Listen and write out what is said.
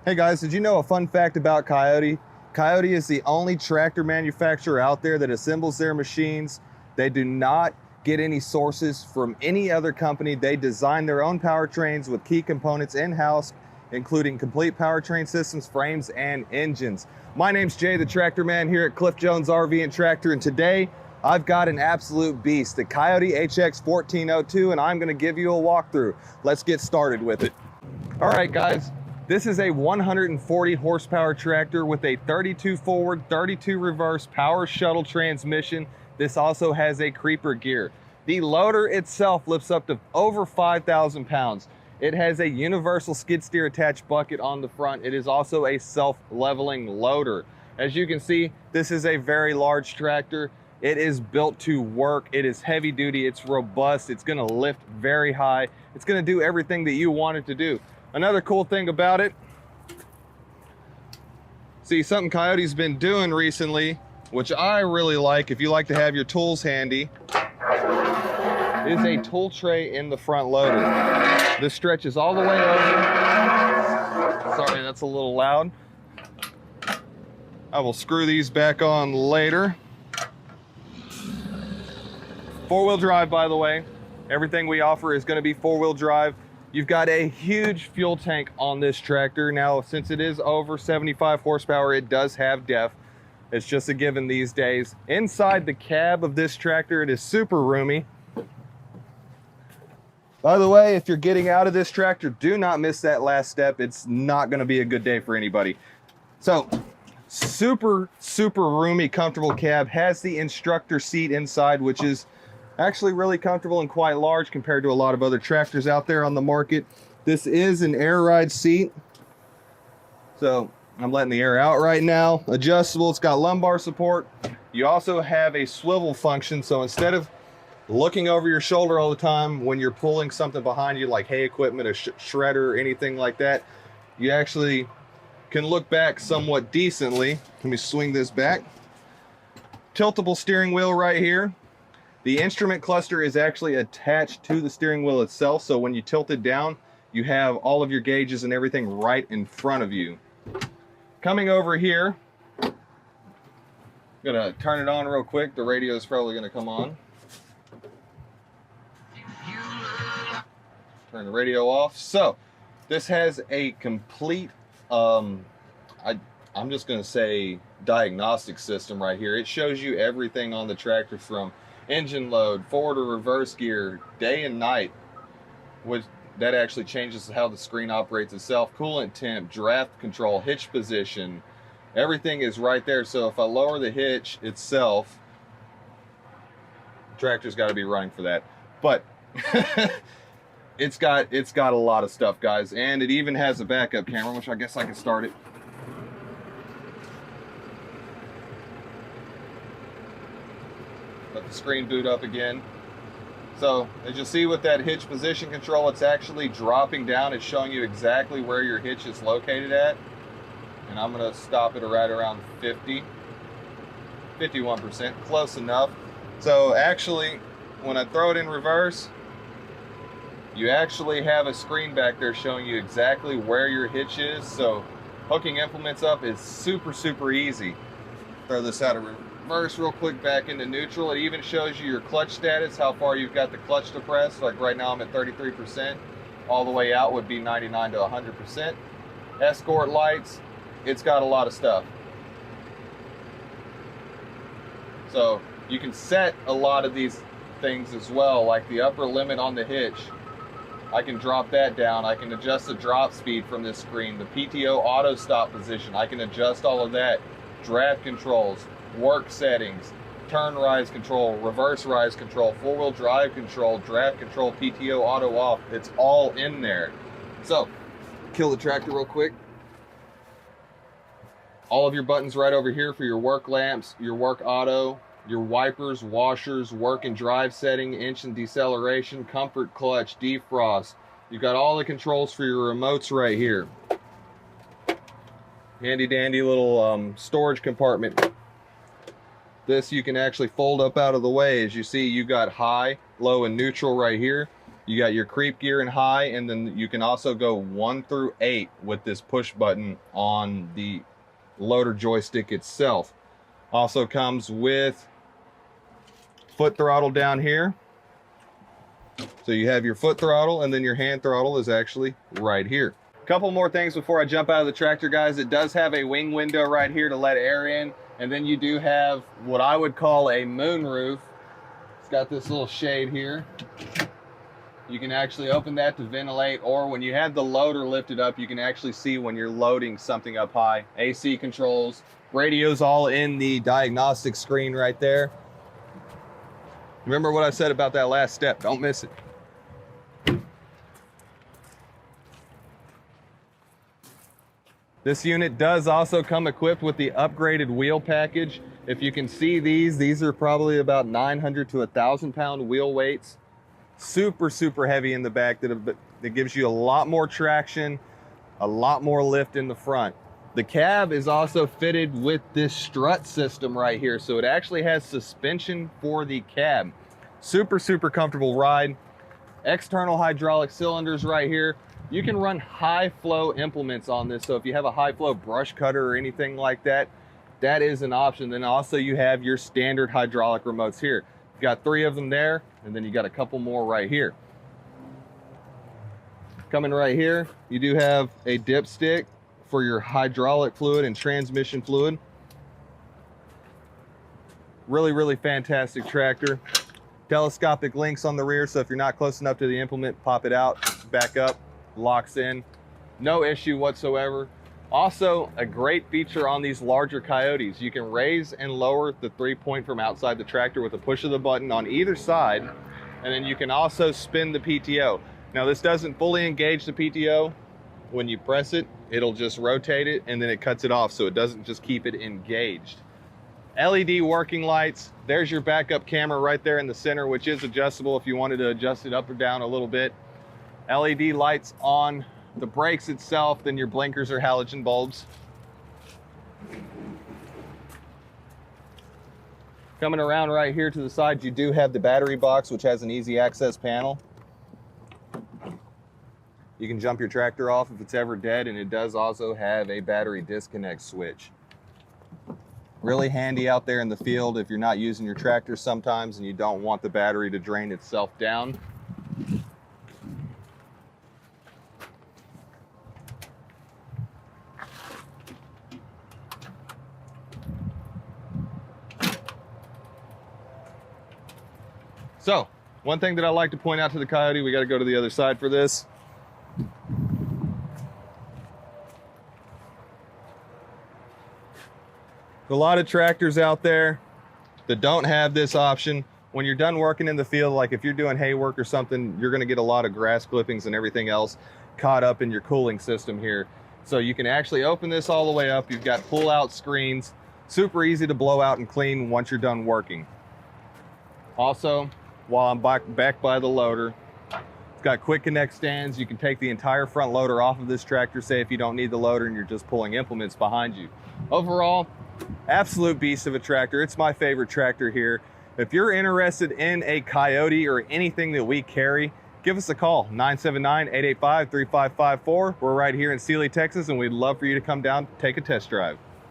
Hey guys, did you know a fun fact about Kioti? Kioti is the only tractor manufacturer out there that assembles their machines. They do not get any sources from any other company. They design their own powertrains with key components in-house, including complete powertrain systems, frames, and engines. My name's Jay, the Tractor Man here at Cliff Jones RV and Tractor, and today I've got an absolute beast, the Kioti HX1402, and I'm gonna give you a walkthrough. Let's get started with it. All right, guys. This is a 140 horsepower tractor with a 32 forward, 32 reverse power shuttle transmission. This also has a creeper gear. The loader itself lifts up to over 5,000 pounds. It has a universal skid steer attached bucket on the front. It is also a self-leveling loader. As you can see, this is a very large tractor. It is built to work. It is heavy duty. It's robust. It's gonna lift very high. It's gonna do everything that you want it to do. Another cool thing about it, see, something Kioti's been doing recently, which I really like, if you like to have your tools handy, is a tool tray in the front loader. This stretches all the way over. Sorry, that's a little loud. I will screw these back on later. Four-wheel drive, by the way. Everything we offer is going to be four-wheel drive. You've got a huge fuel tank on this tractor. Now, since it is over 75 horsepower, it does have DEF. It's just a given these days. Inside the cab of this tractor, it is super roomy. By the way, if you're getting out of this tractor, do not miss that last step. It's not gonna be a good day for anybody. So, super roomy, comfortable cab. Has the instructor seat inside, which is actually really comfortable and quite large compared to a lot of other tractors out there on the market. This is an air ride seat, so I'm letting the air out right now. Adjustable, it's got lumbar support. You also have a swivel function, so instead of looking over your shoulder all the time when you're pulling something behind you like hay equipment, a shredder, or anything like that, you actually can look back somewhat decently. Let me swing this back. Tiltable steering wheel right here. The instrument cluster is actually attached to the steering wheel itself, so when you tilt it down, you have all of your gauges and everything right in front of you. Coming over here, I'm gonna turn it on real quick. The radio is probably gonna come on. Turn the radio off. So, this has a complete, I'm just gonna say diagnostic system right here. It shows you everything on the tractor from engine load, forward or reverse gear, day and night, which that actually changes how the screen operates itself, coolant temp, draft control, hitch position, everything is right there. So if I lower the hitch itself, the tractor's got to be running for that, but it's got a lot of stuff, guys, and it even has a backup camera, which I guess I can start it. Let the screen boot up again. So as you see with that hitch position control, it's actually dropping down. It's showing you exactly where your hitch is located at. And I'm gonna stop it right around 51%, close enough. So actually, when I throw it in reverse, you actually have a screen back there showing you exactly where your hitch is. So hooking implements up is super easy. Throw this out of reverse real quick back into neutral. It even shows you your clutch status, how far you've got the clutch to press. Like right now I'm at 33%. All the way out would be 99 to 100%. Escort lights, it's got a lot of stuff. So you can set a lot of these things as well, like the upper limit on the hitch. I can drop that down. I can adjust the drop speed from this screen. The PTO auto stop position, I can adjust all of that. Draft controls, work settings, turn rise control, reverse rise control, four-wheel drive control, draft control, PTO auto off. It's all in there. So, kill the tractor real quick. All of your buttons right over here for your work lamps, your work auto, your wipers, washers, work and drive setting, inch and deceleration, comfort clutch, defrost. You've got all the controls for your remotes right here. Handy dandy little storage compartment. This you can actually fold up out of the way. As you see, you got high, low, and neutral right here. You got your creep gear in high, and then you can also go 1 through 8 with this push button on the loader joystick itself. Also comes with foot throttle down here. So you have your foot throttle, and then your hand throttle is actually right here. A couple more things before I jump out of the tractor, guys. It does have a wing window right here to let air in, and then you do have what I would call a moon roof. It's got this little shade here. You can actually open that to ventilate, or when you have the loader lifted up, you can actually see when you're loading something up high. AC controls, radios all in the diagnostic screen right there. Remember what I said about that last step, don't miss it. This unit does also come equipped with the upgraded wheel package. If you can see these are probably about 900 to 1,000 pound wheel weights. Super heavy in the back that gives you a lot more traction, a lot more lift in the front. The cab is also fitted with this strut system right here, so it actually has suspension for the cab. Super comfortable ride. External hydraulic cylinders right here. You can run high flow implements on this, so if you have a high flow brush cutter or anything like that, that is an option. Then also you have your standard hydraulic remotes here. You've got 3 of them there, and then you got a couple more right here. Coming right here, you do have a dipstick for your hydraulic fluid and transmission fluid. Really fantastic tractor. Telescopic links on the rear, so if you're not close enough to the implement, pop it out, back up, locks in. No issue whatsoever. Also, a great feature on these larger Kiotis, you can raise and lower the 3-point from outside the tractor with a push of the button on either side, and then you can also spin the PTO. Now, this doesn't fully engage the PTO. When you press it, it'll just rotate it, and then it cuts it off, so it doesn't just keep it engaged. LED working lights. There's your backup camera right there in the center, which is adjustable if you wanted to adjust it up or down a little bit. LED lights on the brakes itself, then your blinkers are halogen bulbs. Coming around right here to the side, you do have the battery box, which has an easy access panel. You can jump your tractor off if it's ever dead, and it does also have a battery disconnect switch. Really handy out there in the field if you're not using your tractor sometimes and you don't want the battery to drain itself down. So, one thing that I like to point out to the Kioti, we got to go to the other side for this. A lot of tractors out there that don't have this option. When you're done working in the field, like if you're doing hay work or something, you're going to get a lot of grass clippings and everything else caught up in your cooling system here. So you can actually open this all the way up. You've got pull-out screens, super easy to blow out and clean once you're done working. Also, while I'm back by the loader, it's got quick connect stands. You can take the entire front loader off of this tractor, say if you don't need the loader and you're just pulling implements behind you. Overall, absolute beast of a tractor. It's my favorite tractor here. If you're interested in a Kioti or anything that we carry, give us a call, 979-885-3554. We're right here in Sealy, Texas, and we'd love for you to come down, take a test drive.